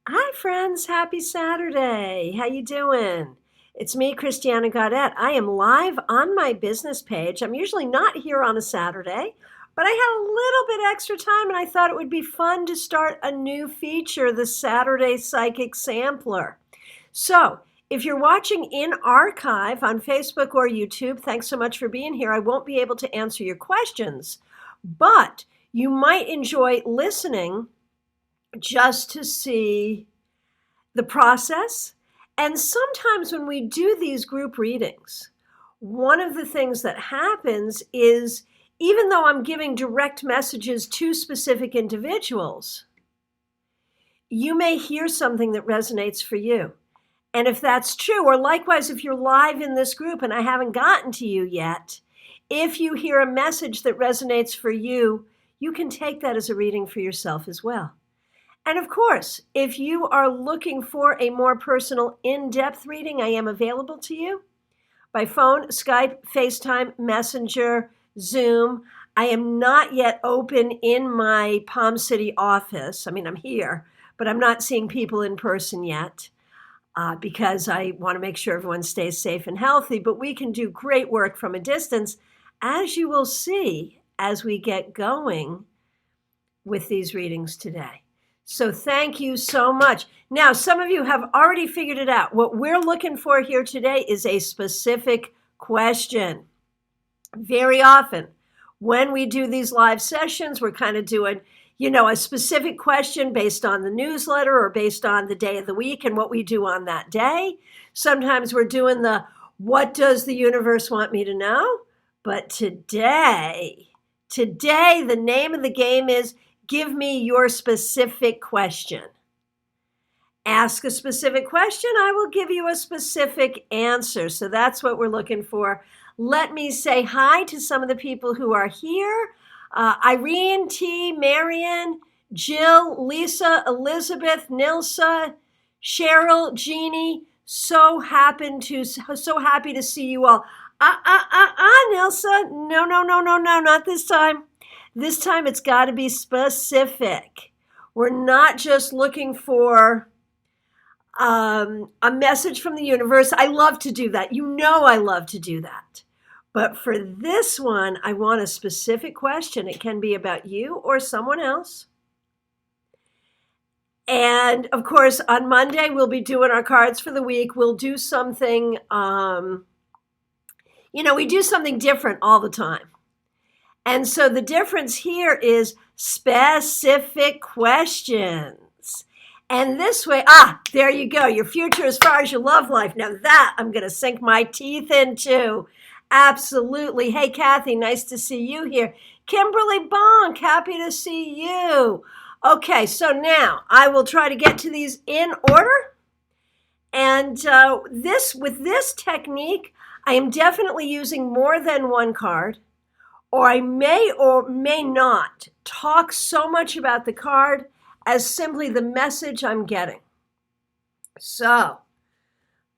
Hi friends, happy Saturday. How you doing? It's me, Christiana Gaudet. I am live on my business page. I'm usually not here on a Saturday, but I had a little bit extra time and I thought it would be fun to start a new feature, the Saturday Psychic Sampler. So, if you're watching in archive on Facebook or YouTube, thanks so much for being here. I won't be able to answer your questions, but you might enjoy listening just to see the process. And sometimes when we do these group readings, one of the things that happens is even though I'm giving direct messages to specific individuals, you may hear something that resonates for you. And if that's true, or likewise, if you're live in this group and I haven't gotten to you yet, if you hear a message that resonates for you, you can take that as a reading for yourself as well. And of course, if you are looking for a more personal, in-depth reading, I am available to you by phone, Skype, FaceTime, Messenger, Zoom. I am not yet open in my Palm City office. I mean, I'm here, but I'm not seeing people in person yet because I want to make sure everyone stays safe and healthy. But we can do great work from a distance, as you will see as we get going with these readings today. So thank you so much. Now, some of you have already figured it out. What we're looking for here today is a specific question. Very often, when we do these live sessions, we're kind of doing, a specific question based on the newsletter or based on the day of the week and what we do on that day. Sometimes we're doing the, what does the universe want me to know? But today, the name of the game is, give me your specific question. Ask a specific question, I will give you a specific answer. So that's what we're looking for. Let me say hi to some of the people who are here. Irene, T, Marion, Jill, Lisa, Elizabeth, Nilsa, Cheryl, Jeannie. So happy to see you all. Nilsa. No, not this time. This time it's got to be specific. We're not just looking for a message from the universe. I love to do that. I love to do that. But for this one, I want a specific question. It can be about you or someone else. And of course, on Monday, we'll be doing our cards for the week. We'll do something, we do something different all the time. And so the difference here is specific questions. And this way, there you go. Your future as far as your love life. Now that I'm going to sink my teeth into. Absolutely. Hey, Kathy, nice to see you here. Kimberly Bonk, happy to see you. Okay, so now I will try to get to these in order. And with this technique, I am definitely using more than one card. Or I may or may not talk so much about the card as simply the message I'm getting. So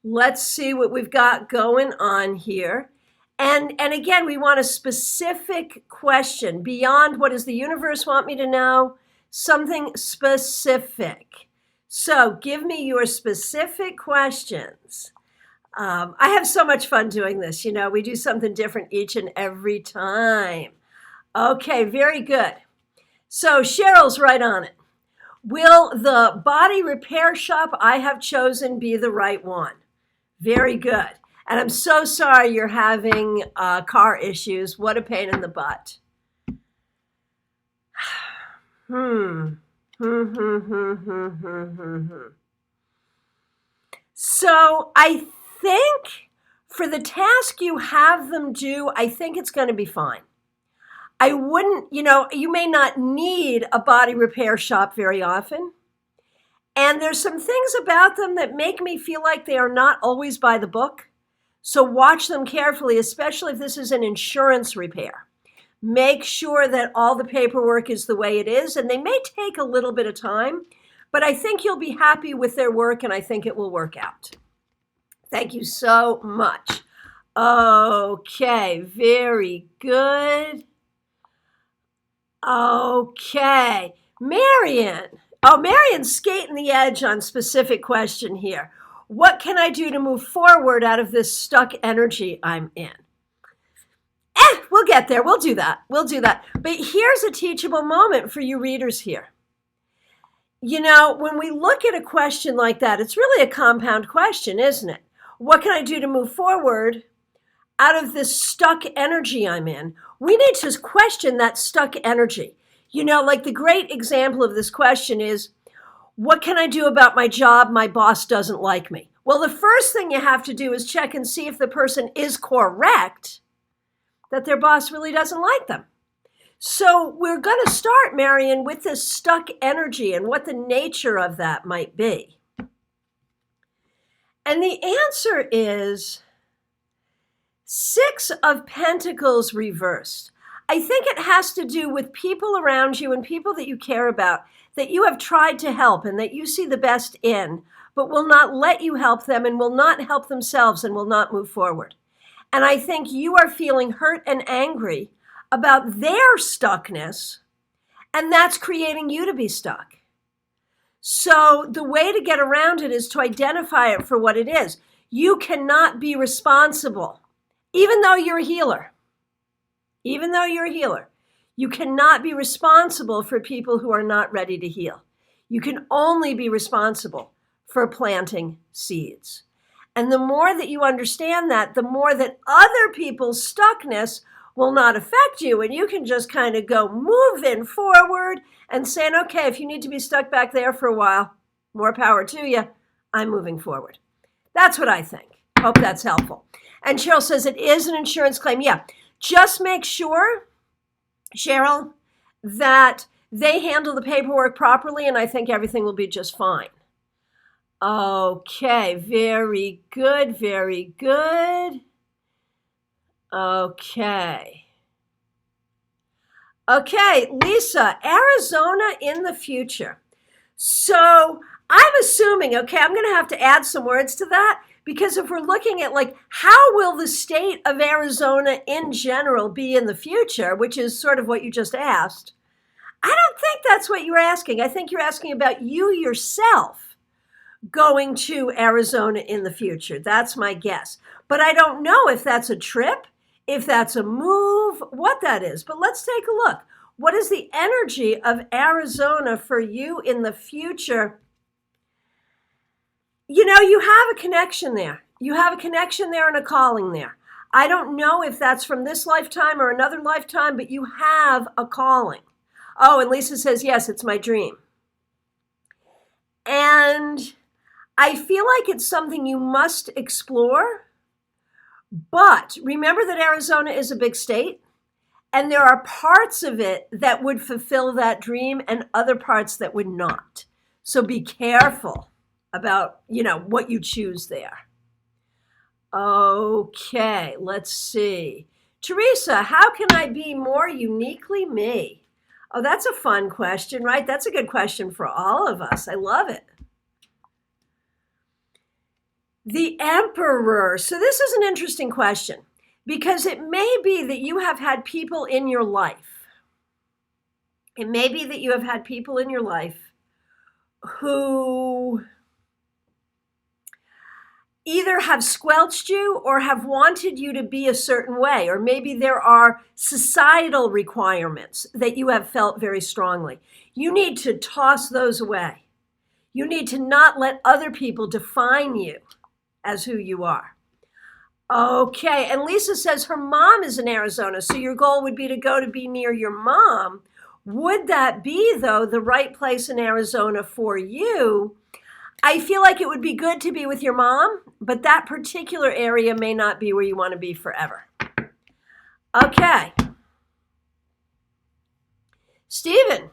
let's see what we've got going on here. And again, we want a specific question beyond what does the universe want me to know, something specific. So give me your specific questions. I have so much fun doing this. We do something different each and every time. Okay, very good. So Cheryl's right on it. Will the body repair shop I have chosen be the right one? Very good. And I'm so sorry you're having car issues. What a pain in the butt. So I think for the task you have them do, I think it's going to be fine. I wouldn't, you may not need a body repair shop very often. And there's some things about them that make me feel like they are not always by the book. So watch them carefully, especially if this is an insurance repair. Make sure that all the paperwork is the way it is, and they may take a little bit of time, but I think you'll be happy with their work, and I think it will work out. Thank you so much. Okay, very good. Okay, Marion, Oh, Marion's skating the edge on specific question here. What can I do to move forward out of this stuck energy I'm in? We'll get there. We'll do that. But here's a teachable moment for you readers here. You know, when we look at a question like that, it's really a compound question, isn't it? What can I do to move forward out of this stuck energy I'm in? We need to question that stuck energy. You know, like the great example of this question is, what can I do about my job? My boss doesn't like me. Well, the first thing you have to do is check and see if the person is correct that their boss really doesn't like them. So we're going to start, Marion, with this stuck energy and what the nature of that might be. And the answer is 6 of Pentacles reversed. I think it has to do with people around you and people that you care about that you have tried to help and that you see the best in, but will not let you help them and will not help themselves and will not move forward. And I think you are feeling hurt and angry about their stuckness, and that's creating you to be stuck. So the way to get around it is to identify it for what it is. You cannot be responsible, even though you're a healer. Even though you're a healer, you cannot be responsible for people who are not ready to heal. You can only be responsible for planting seeds. And the more that you understand that, the more that other people's stuckness will not affect you. And you can just kind of go moving forward and saying, okay, if you need to be stuck back there for a while, more power to you. I'm moving forward. That's what I think. Hope that's helpful. And Cheryl says it is an insurance claim. Yeah, just make sure, Cheryl, that they handle the paperwork properly, and I think everything will be just fine. Okay, very good, very good. Okay, Lisa, Arizona in the future. So I'm assuming, okay, I'm going to have to add some words to that, because if we're looking at like, how will the state of Arizona in general be in the future, which is sort of what you just asked, I don't think that's what you're asking. I think you're asking about you yourself going to Arizona in the future. That's my guess. But I don't know if that's a trip, if that's a move, what that is. But let's take a look. What is the energy of Arizona for you in the future? You know, you have a connection there. You have a connection there and a calling there. I don't know if that's from this lifetime or another lifetime, but you have a calling. Oh, and Lisa says, yes, it's my dream. And I feel like it's something you must explore, but remember that Arizona is a big state, and there are parts of it that would fulfill that dream and other parts that would not. So be careful about, what you choose there. Okay, let's see. Teresa, how can I be more uniquely me? Oh, that's a fun question, right? That's a good question for all of us. I love it. The Emperor. So this is an interesting question because it may be that you have had people in your life. It may be that you have had people in your life who either have squelched you or have wanted you to be a certain way, or maybe there are societal requirements that you have felt very strongly. You need to toss those away. You need to not let other people define you as who you are. Okay, and Lisa says her mom is in Arizona, so your goal would be to go to be near your mom. Would that be, though, the right place in Arizona for you? I feel like it would be good to be with your mom, but that particular area may not be where you want to be forever. Okay. Stephen,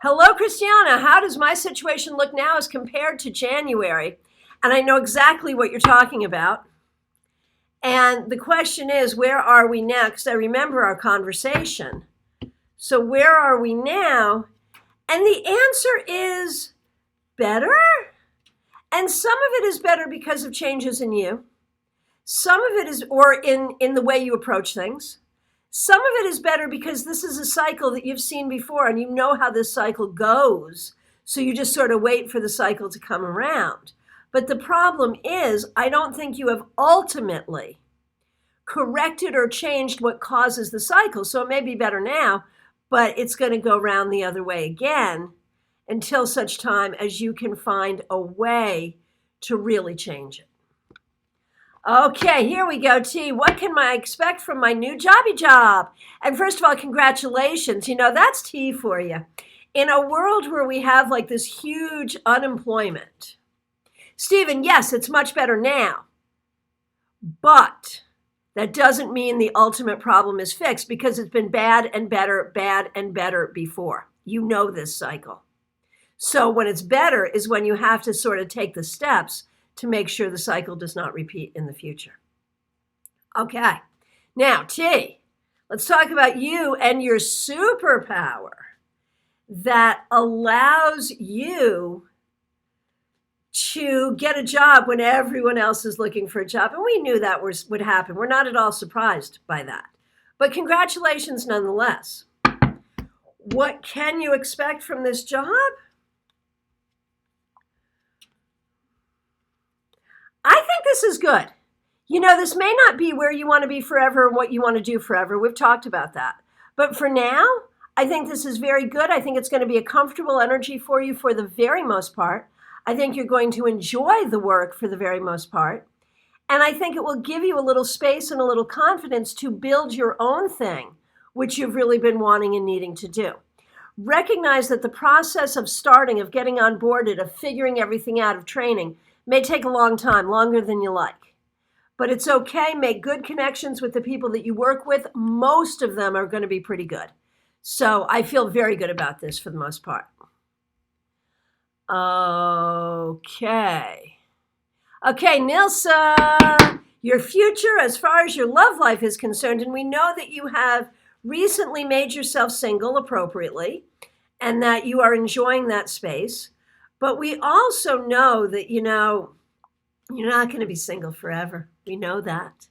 hello, Christiana. How does my situation look now as compared to January? And I know exactly what you're talking about. And the question is, where are we next? I remember our conversation. So where are we now? And the answer is better. And some of it is better because of changes in you. Some of it is, or in the way you approach things. Some of it is better because this is a cycle that you've seen before and you know how this cycle goes. So you just sort of wait for the cycle to come around. But the problem is, I don't think you have ultimately corrected or changed what causes the cycle. So it may be better now, but it's going to go around the other way again until such time as you can find a way to really change it. Okay, here we go, T. What can I expect from my new jobby job? And first of all, congratulations. That's T for you. In a world where we have like this huge unemployment, Stephen, yes, it's much better now, but that doesn't mean the ultimate problem is fixed because it's been bad and better before. You know this cycle. So when it's better is when you have to sort of take the steps to make sure the cycle does not repeat in the future. Okay, now T, let's talk about you and your superpower that allows you to get a job when everyone else is looking for a job. And we knew that would happen. We're not at all surprised by that. But congratulations nonetheless. What can you expect from this job? I think this is good. This may not be where you want to be forever and what you want to do forever. We've talked about that. But for now, I think this is very good. I think it's going to be a comfortable energy for you for the very most part. I think you're going to enjoy the work for the very most part. And I think it will give you a little space and a little confidence to build your own thing, which you've really been wanting and needing to do. Recognize that the process of starting, of getting onboarded, of figuring everything out, of training, may take a long time, longer than you like. But it's okay. Make good connections with the people that you work with. Most of them are going to be pretty good. So I feel very good about this for the most part. Okay, Nilsa, your future as far as your love life is concerned, and we know that you have recently made yourself single appropriately and that you are enjoying that space. But we also know that, you're not going to be single forever. We know that.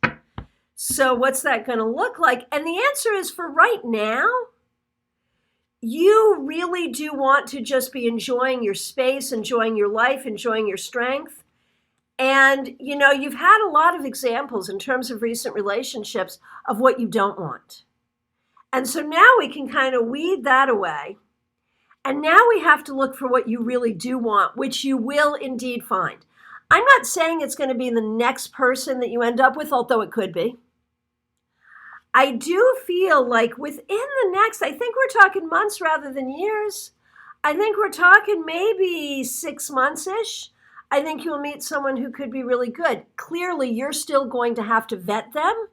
So what's that going to look like? And the answer is for right now, you really do want to just be enjoying your space, enjoying your life, enjoying your strength. And, you've had a lot of examples in terms of recent relationships of what you don't want. And so now we can kind of weed that away. And now we have to look for what you really do want, which you will indeed find. I'm not saying it's going to be the next person that you end up with, although it could be. I do feel like within the next, I think we're talking months rather than years. I think we're talking maybe 6 months-ish. I think you'll meet someone who could be really good. Clearly, you're still going to have to vet them,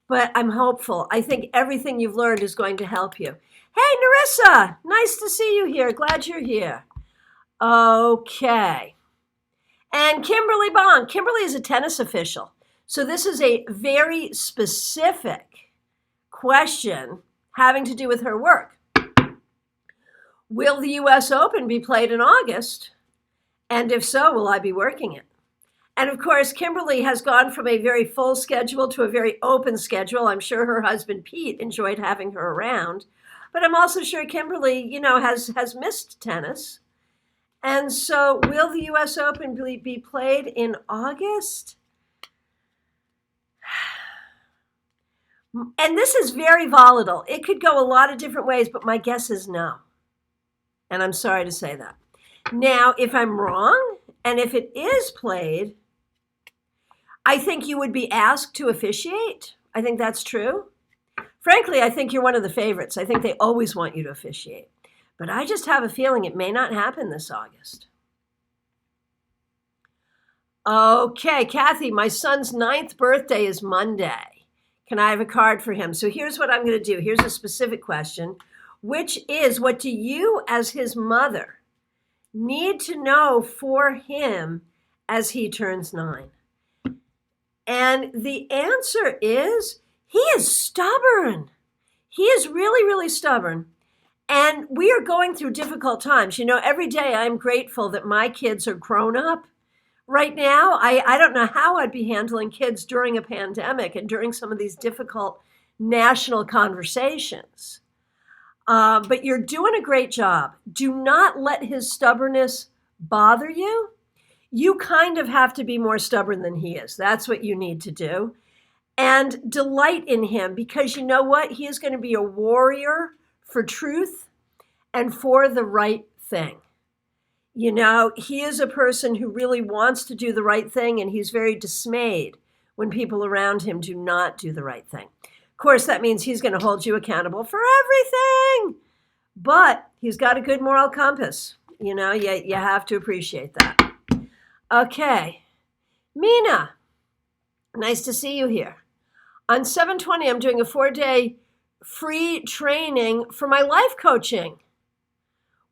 but I'm hopeful. I think everything you've learned is going to help you. Hey, Narissa, nice to see you here. Glad you're here. Okay. And Kimberly Bond. Kimberly is a tennis official. So this is a very specific question having to do with her work. Will the U.S. Open be played in August? And if so, will I be working it? And of course, Kimberly has gone from a very full schedule to a very open schedule. I'm sure her husband, Pete, enjoyed having her around. But I'm also sure Kimberly, has missed tennis. And so will the U.S. Open be played in August? And this is very volatile. It could go a lot of different ways, but my guess is no. And I'm sorry to say that. Now, if I'm wrong, and if it is played, I think you would be asked to officiate. I think that's true. Frankly, I think you're one of the favorites. I think they always want you to officiate. But I just have a feeling it may not happen this August. Okay, Kathy, my son's 9th birthday is Monday. Can I have a card for him? So here's what I'm going to do. Here's a specific question, which is, what do you as his mother need to know for him as he turns 9? And the answer is, he is stubborn. He is really, really stubborn. And we are going through difficult times. Every day I'm grateful that my kids are grown up. Right now, I don't know how I'd be handling kids during a pandemic and during some of these difficult national conversations. But you're doing a great job. Do not let his stubbornness bother you. You kind of have to be more stubborn than he is. That's what you need to do. And delight in him, because you know what? He is going to be a warrior for truth and for the right thing. You know, he is a person who really wants to do the right thing, and he's very dismayed when people around him do not do the right thing. Of course, that means he's going to hold you accountable for everything, but he's got a good moral compass. You know, you have to appreciate that. Okay, Mina, nice to see you here. On 7/20, I'm doing a 4-day free training for my life coaching.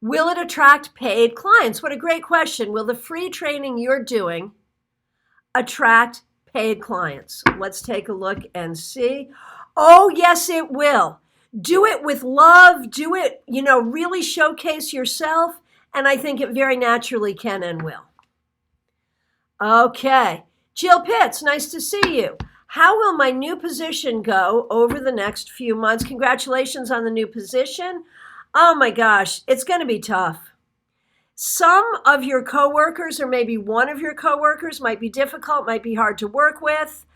Will it attract paid clients? What a great question. Will the free training you're doing attract paid clients? Let's take a look and see. Oh, yes, it will. Do it with love. Do it, really showcase yourself. And I think it very naturally can and will. Okay. Jill Pitts, nice to see you. How will my new position go over the next few months? Congratulations on the new position. Oh my gosh, it's going to be tough. Some of your coworkers, or maybe one of your coworkers, might be difficult, might be hard to work with.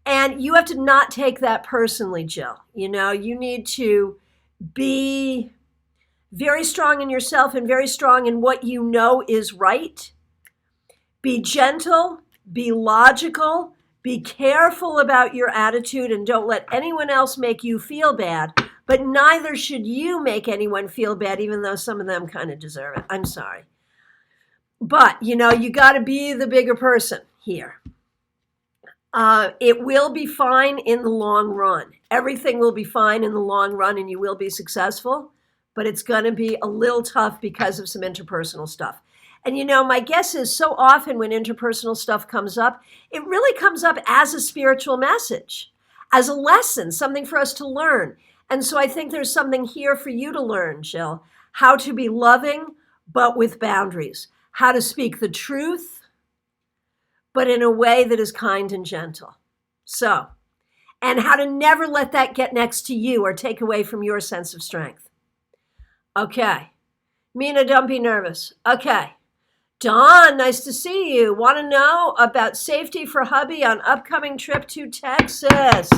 And you have to not take that personally, Jill. You need to be very strong in yourself and very strong in what you know is right. Be gentle, be logical, be careful about your attitude, and don't let anyone else make you feel bad. But neither should you make anyone feel bad, even though some of them kind of deserve it. I'm sorry. But, you got to be the bigger person here. It will be fine in the long run. Everything will be fine in the long run, and you will be successful. But it's going to be a little tough because of some interpersonal stuff. And my guess is so often when interpersonal stuff comes up, it really comes up as a spiritual message, as a lesson, something for us to learn. And so I think there's something here for you to learn, Jill, how to be loving, but with boundaries, how to speak the truth, but in a way that is kind and gentle. So, and how to never let that get next to you or take away from your sense of strength. Okay. Mina, don't be nervous. Okay. Dawn, nice to see you. Want to know about safety for hubby on upcoming trip to Texas?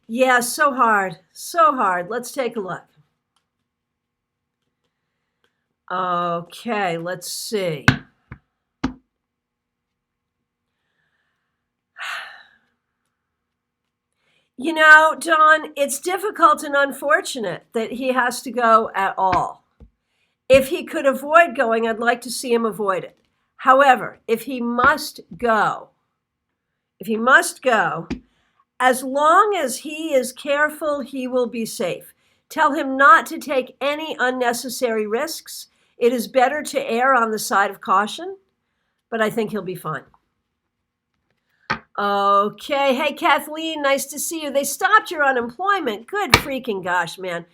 Yeah, so hard. So hard. Let's take a look. Okay, let's see. Dawn, it's difficult and unfortunate that he has to go at all. If he could avoid going, I'd like to see him avoid it. However, if he must go, as long as he is careful, he will be safe. Tell him not to take any unnecessary risks. It is better to err on the side of caution, but I think he'll be fine. Okay. Hey, Kathleen, nice to see you. They stopped your unemployment. Good freaking gosh, man.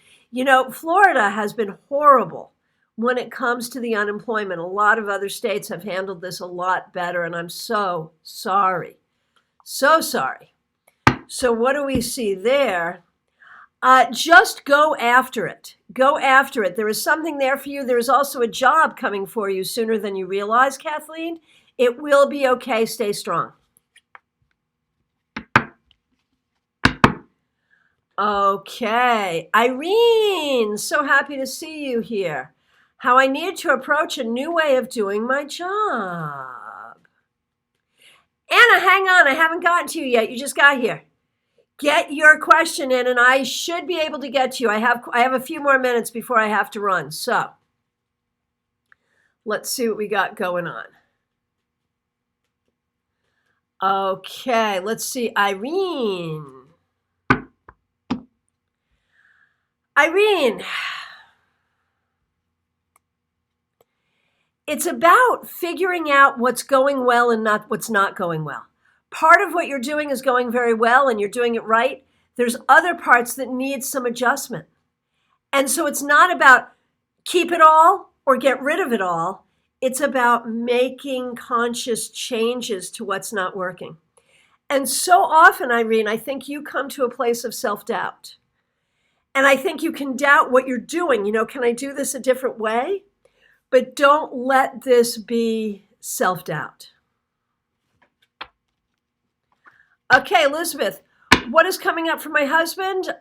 Florida has been horrible when it comes to the unemployment. A lot of other states have handled this a lot better, and I'm so sorry. So sorry. So what do we see there? Just go after it. Go after it. There is something there for you. There is also a job coming for you sooner than you realize, Kathleen. It will be okay. Stay strong. Okay. Irene, so happy to see you here. How I need to approach a new way of doing my job. Anna, hang on. I haven't gotten to you yet. You just got here. Get your question in, and I should be able to get to you. I have a few more minutes before I have to run. So let's see what we got going on. Okay, let's see. Irene, it's about figuring out what's going well and not what's not going well. Part of what you're doing is going very well and you're doing it right. There's other parts that need some adjustment. And so it's not about keep it all or get rid of it all. It's about making conscious changes to what's not working. And so often, Irene, I think you come to a place of self-doubt. And I think you can doubt what you're doing. Can I do this a different way? But don't let this be self-doubt. Okay, Elizabeth, what is coming up for my husband?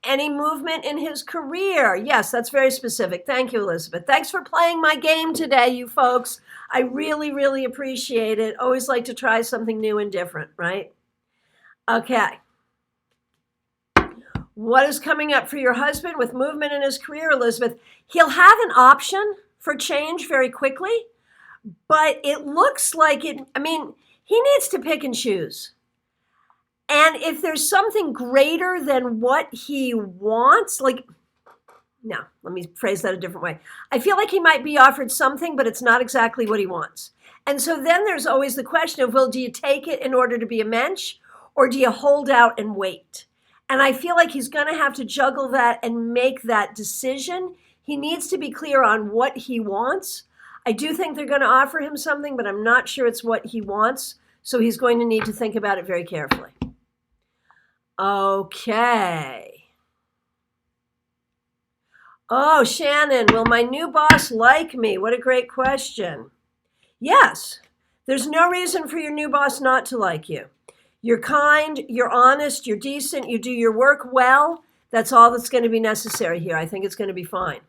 Any movement in his career? Yes, that's very specific. Thank you, Elizabeth. Thanks for playing my game today, you folks. I really, really appreciate it. Always like to try something new and different, right? Okay. What is coming up for your husband with movement in his career, Elizabeth? He'll have an option for change very quickly, but it looks like he needs to pick and choose. And if there's something greater than what he wants, let me phrase that a different way. I feel like he might be offered something, but it's not exactly what he wants. And so then there's always the question of, well, do you take it in order to be a mensch, or do you hold out and wait? And I feel like he's going to have to juggle that and make that decision. He needs to be clear on what he wants. I do think they're going to offer him something, but I'm not sure it's what he wants. So he's going to need to think about it very carefully. Okay. Oh, Shannon, will my new boss like me? What a great question. Yes, there's no reason for your new boss not to like you. You're kind, you're honest, you're decent, you do your work well. That's all that's going to be necessary here. I think it's going to be fine.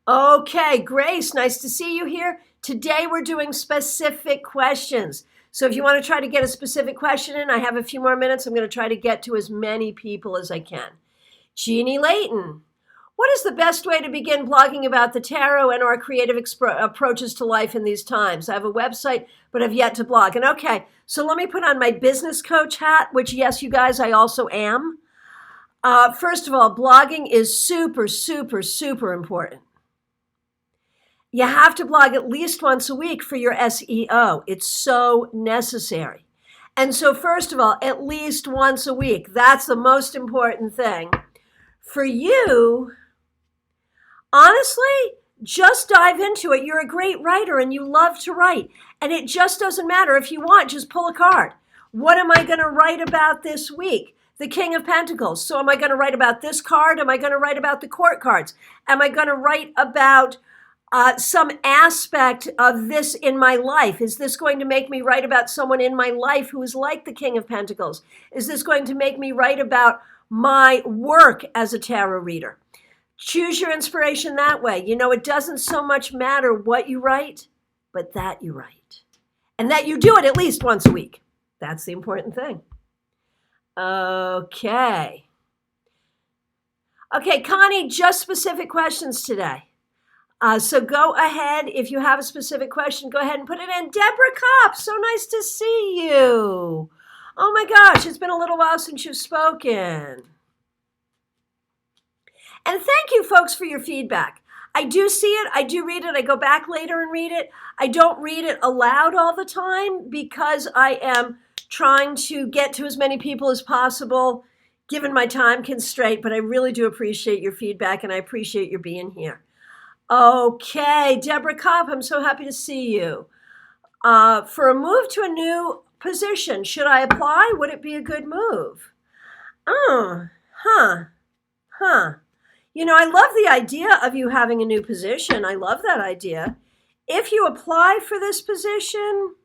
Okay, Grace, nice to see you here. Today we're doing specific questions. So if you want to try to get a specific question in, I have a few more minutes. I'm going to try to get to as many people as I can. Jeannie Layton, what is the best way to begin blogging about the tarot and or creative approaches to life in these times? I have a website, but I've yet to blog. And okay, so let me put on my business coach hat, which, yes, you guys, I also am. First of all, blogging is super, super, super important. You have to blog at least once a week for your SEO. It's so necessary. And so first of all, at least once a week. That's the most important thing. For you, honestly, just dive into it. You're a great writer and you love to write. And it just doesn't matter. If you want, just pull a card. What am I going to write about this week? The King of Pentacles. So am I going to write about this card? Am I going to write about the court cards? Am I going to write about some aspect of this in my life? Is this going to make me write about someone in my life who is like the King of Pentacles? Is this going to make me write about my work as a tarot reader? Choose your inspiration that way. It doesn't so much matter what you write, but that you write. And that you do it at least once a week. That's the important thing. Okay. Okay, Connie, just specific questions today. So go ahead. If you have a specific question, go ahead and put it in. Deborah Kopp, so nice to see you. Oh my gosh, it's been a little while since you've spoken. And thank you, folks, for your feedback. I do see it. I do read it. I go back later and read it. I don't read it aloud all the time because I am trying to get to as many people as possible, given my time constraint. But I really do appreciate your feedback, and I appreciate your being here. Okay, Deborah Kopp, I'm so happy to see you. For a move to a new position, should I apply? Would it be a good move? I love the idea of you having a new position. I love that idea. If you apply for this position,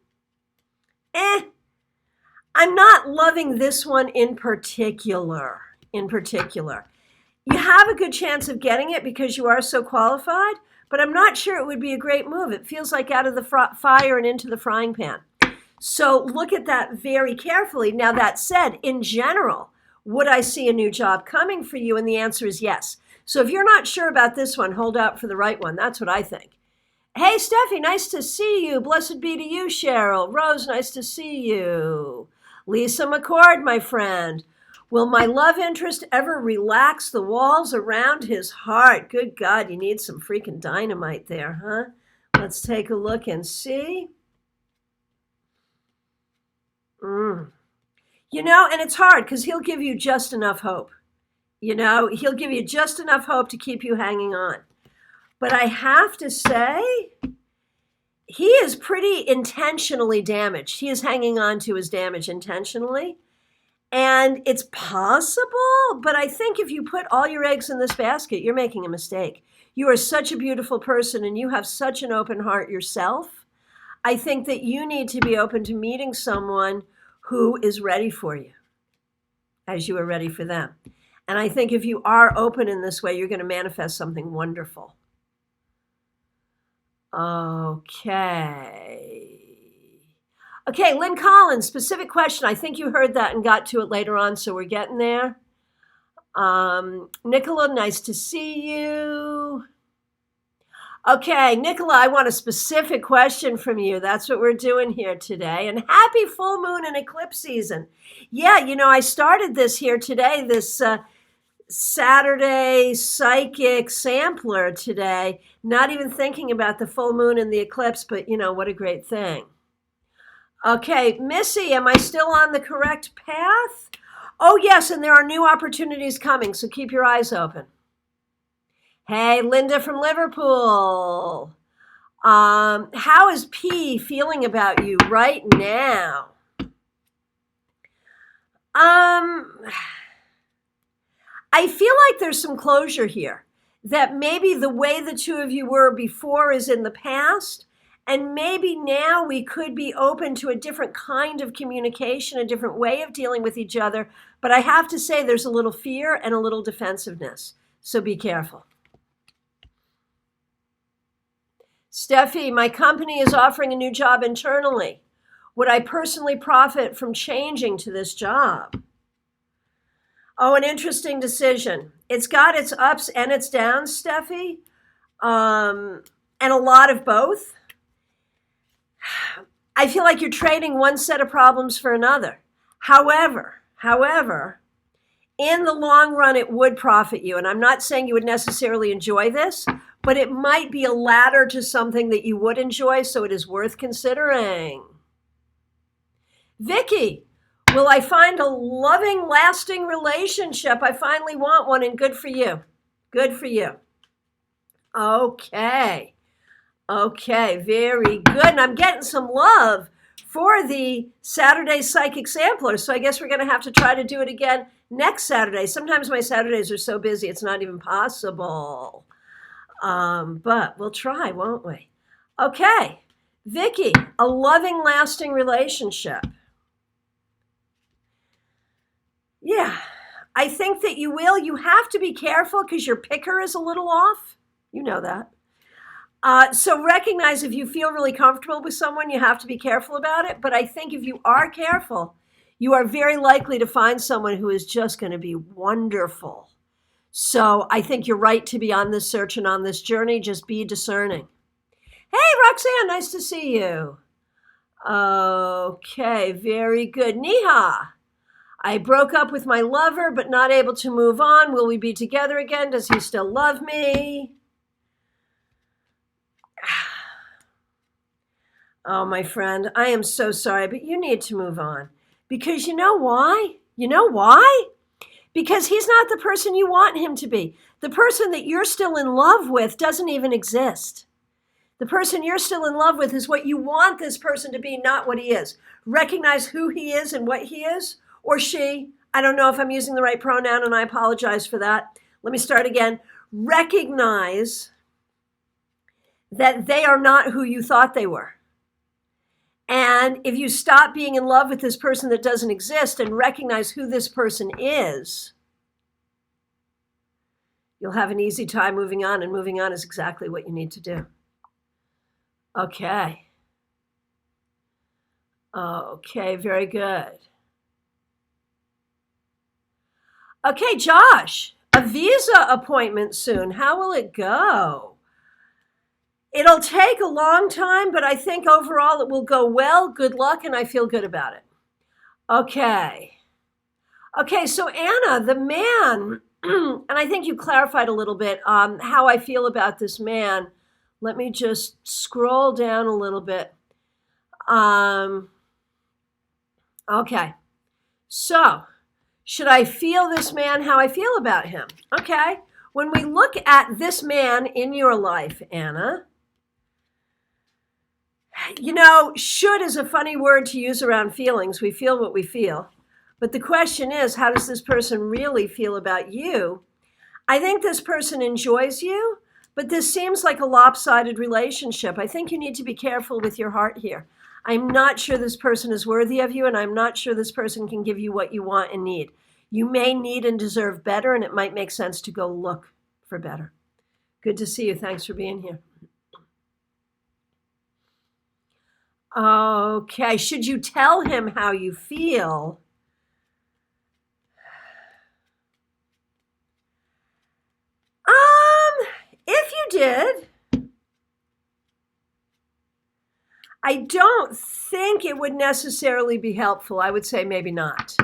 I'm not loving this one in particular. You have a good chance of getting it because you are so qualified, but I'm not sure it would be a great move. It feels like out of the fire and into the frying pan. So look at that very carefully. Now, that said, in general, would I see a new job coming for you? And the answer is yes. So if you're not sure about this one, hold out for the right one. That's what I think. Hey, Steffi, nice to see you. Blessed be to you, Cheryl. Rose, nice to see you. Lisa McCord, my friend. Will my love interest ever relax the walls around his heart? Good God, you need some freaking dynamite there, huh? Let's take a look and see. And it's hard because he'll give you just enough hope. He'll give you just enough hope to keep you hanging on. But I have to say, he is pretty intentionally damaged. He is hanging on to his damage intentionally. And it's possible, but I think if you put all your eggs in this basket, you're making a mistake. You are such a beautiful person and you have such an open heart yourself. I think that you need to be open to meeting someone who is ready for you as you are ready for them. And I think if you are open in this way, you're going to manifest something wonderful. Okay, Lynn Collins, specific question. I think you heard that and got to it later on, so we're getting there. Nicola, nice to see you. Okay, Nicola, I want a specific question from you. That's what we're doing here today. And happy full moon and eclipse season. Yeah, I started this here today, this Saturday psychic sampler today, not even thinking about the full moon and the eclipse, but what a great thing. Okay, Missy, am I still on the correct path? Oh, yes, and there are new opportunities coming, so keep your eyes open. Hey, Linda from Liverpool. How is P feeling about you right now? I feel like there's some closure here, that maybe the way the two of you were before is in the past, and maybe now we could be open to a different kind of communication, a different way of dealing with each other. But I have to say there's a little fear and a little defensiveness, so be careful. Steffi, my company is offering a new job internally. Would I personally profit from changing to this job? Oh, an interesting decision. It's got its ups and its downs, Steffi, and a lot of both. I feel like you're trading one set of problems for another. However, in the long run, it would profit you. And I'm not saying you would necessarily enjoy this, but it might be a ladder to something that you would enjoy, so it is worth considering. Vicky, will I find a loving, lasting relationship? I finally want one, and good for you. Good for you. Okay, very good. And I'm getting some love for the Saturday Psychic Sampler, so I guess we're going to have to try to do it again next Saturday. Sometimes my Saturdays are so busy, it's not even possible. But we'll try, won't we? Okay, Vicky, a loving, lasting relationship. Yeah, I think that you will. You have to be careful because your picker is a little off. You know that. So recognize if you feel really comfortable with someone, you have to be careful about it. But I think if you are careful, you are very likely to find someone who is just going to be wonderful. So I think you're right to be on this search and on this journey. Just be discerning. Hey, Roxanne, nice to see you. Okay, very good. Neha, I broke up with my lover, but not able to move on. Will we be together again? Does he still love me? Oh, my friend, I am so sorry, but you need to move on. Because you know why? Because he's not the person you want him to be. The person that you're still in love with doesn't even exist. The person you're still in love with is what you want this person to be, not what he is. Recognize who he is and what he is, or she. I don't know if I'm using the right pronoun, and I apologize for that. Let me start again. Recognize that they are not who you thought they were. And if you stop being in love with this person that doesn't exist and recognize who this person is, you'll have an easy time moving on, and moving on is exactly what you need to do. Okay, very good. Okay, Josh, a visa appointment soon. How will it go? It'll take a long time, but I think overall it will go well. Good luck, and I feel good about it. Okay, so Anna, the man, and I think you clarified a little bit how I feel about this man. Let me just scroll down a little bit. Okay, so should I feel this man how I feel about him? Okay, when we look at this man in your life, Anna, should is a funny word to use around feelings. We feel what we feel. But the question is, how does this person really feel about you? I think this person enjoys you, but this seems like a lopsided relationship. I think you need to be careful with your heart here. I'm not sure this person is worthy of you, and I'm not sure this person can give you what you want and need. You may need and deserve better, and it might make sense to go look for better. Good to see you. Thanks for being here. Okay, should you tell him how you feel? If you did, I don't think it would necessarily be helpful. I would say maybe not.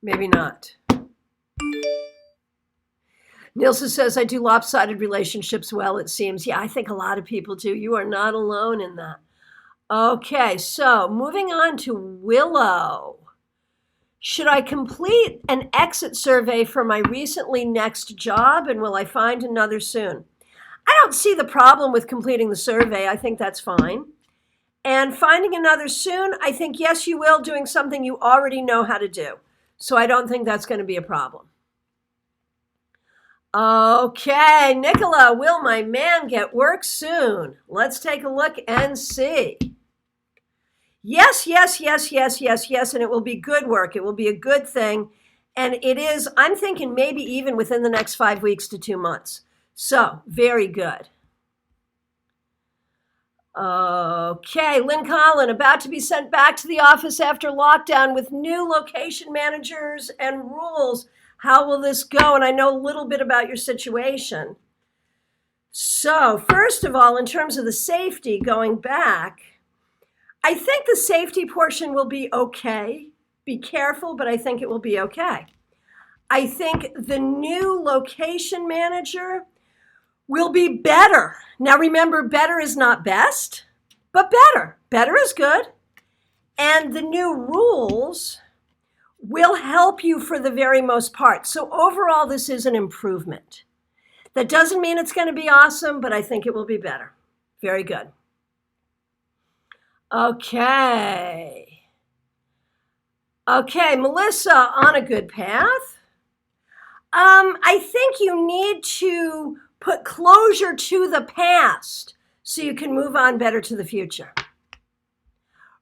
Maybe not. Nilsa says, I do lopsided relationships well, it seems. Yeah, I think a lot of people do. You are not alone in that. Okay, so moving on to Willow. Should I complete an exit survey for my recently next job, and will I find another soon? I don't see the problem with completing the survey. I think that's fine. And finding another soon, I think, yes, you will, doing something you already know how to do. So I don't think that's going to be a problem. Okay, Nicola, will my man get work soon? Let's take a look and see. Yes, yes, yes, yes, yes, yes, and it will be good work. It will be a good thing. And it is, I'm thinking maybe even within the next 5 weeks to 2 months. So, very good. Okay, Lynn Collin, about to be sent back to the office after lockdown with new location managers and rules. How will this go? And I know a little bit about your situation. So, first of all, in terms of the safety going back, I think the safety portion will be okay. Be careful, but I think it will be okay. I think the new location manager will be better. Now remember, better is not best, but better. Better is good. And the new rules will help you for the very most part. So overall, this is an improvement. That doesn't mean it's going to be awesome, but I think it will be better. Very good. Okay. Okay, Melissa, on a good path. I think you need to put closure to the past so you can move on better to the future.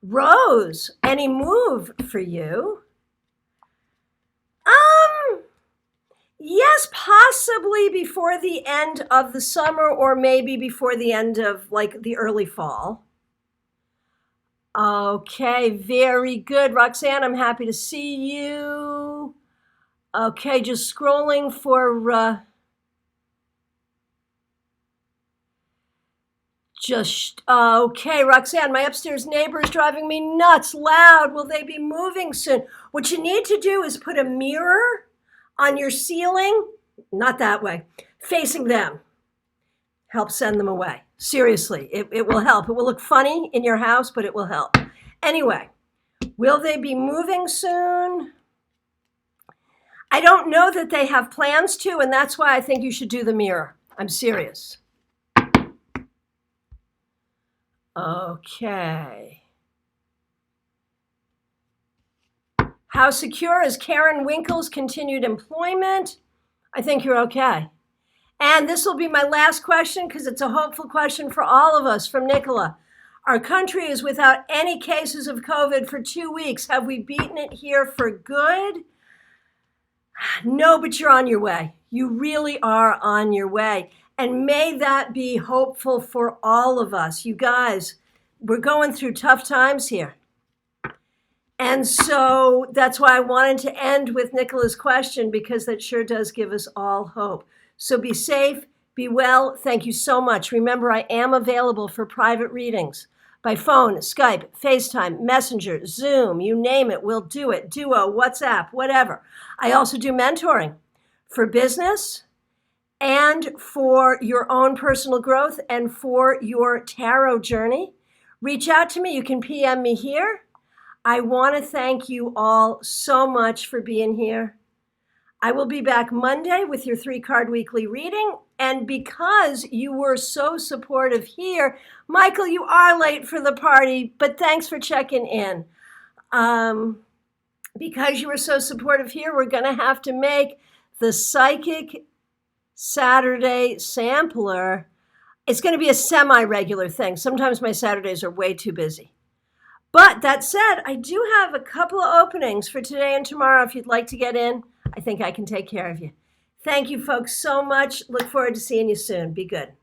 Rose, any move for you? Yes, possibly before the end of the summer or maybe before the end of like the early fall. Okay, very good. Roxanne, I'm happy to see you. Okay, just scrolling for okay, Roxanne, my upstairs neighbor is driving me nuts, loud. Will they be moving soon? What you need to do is put a mirror on your ceiling, not that way, facing them. Help send them away. Seriously, it will help. It will look funny in your house, but it will help. Anyway, will they be moving soon? I don't know that they have plans to, and that's why I think you should do the mirror. I'm serious. Okay. How secure is Karen Winkle's continued employment? I think you're okay. And this will be my last question because it's a hopeful question for all of us from Nicola. Our country is without any cases of COVID for 2 weeks. Have we beaten it here for good? No, but you're on your way. You really are on your way. And may that be hopeful for all of us. You guys, we're going through tough times here. And so that's why I wanted to end with Nicola's question, because that sure does give us all hope. So be safe, be well. Thank you so much. Remember, I am available for private readings by phone, Skype, FaceTime, Messenger, Zoom, you name it, we'll do it. Duo, WhatsApp, whatever. I also do mentoring for business and for your own personal growth and for your tarot journey. Reach out to me. You can PM me here. I want to thank you all so much for being here. I will be back Monday with your 3-card weekly reading. And because you were so supportive here, Michael, you are late for the party, but thanks for checking in. because you were so supportive here, we're going to have to make the Psychic Saturday sampler. It's going to be a semi-regular thing. Sometimes my Saturdays are way too busy. But that said, I do have a couple of openings for today and tomorrow. If you'd like to get in, I think I can take care of you. Thank you, folks, so much. Look forward to seeing you soon. Be good.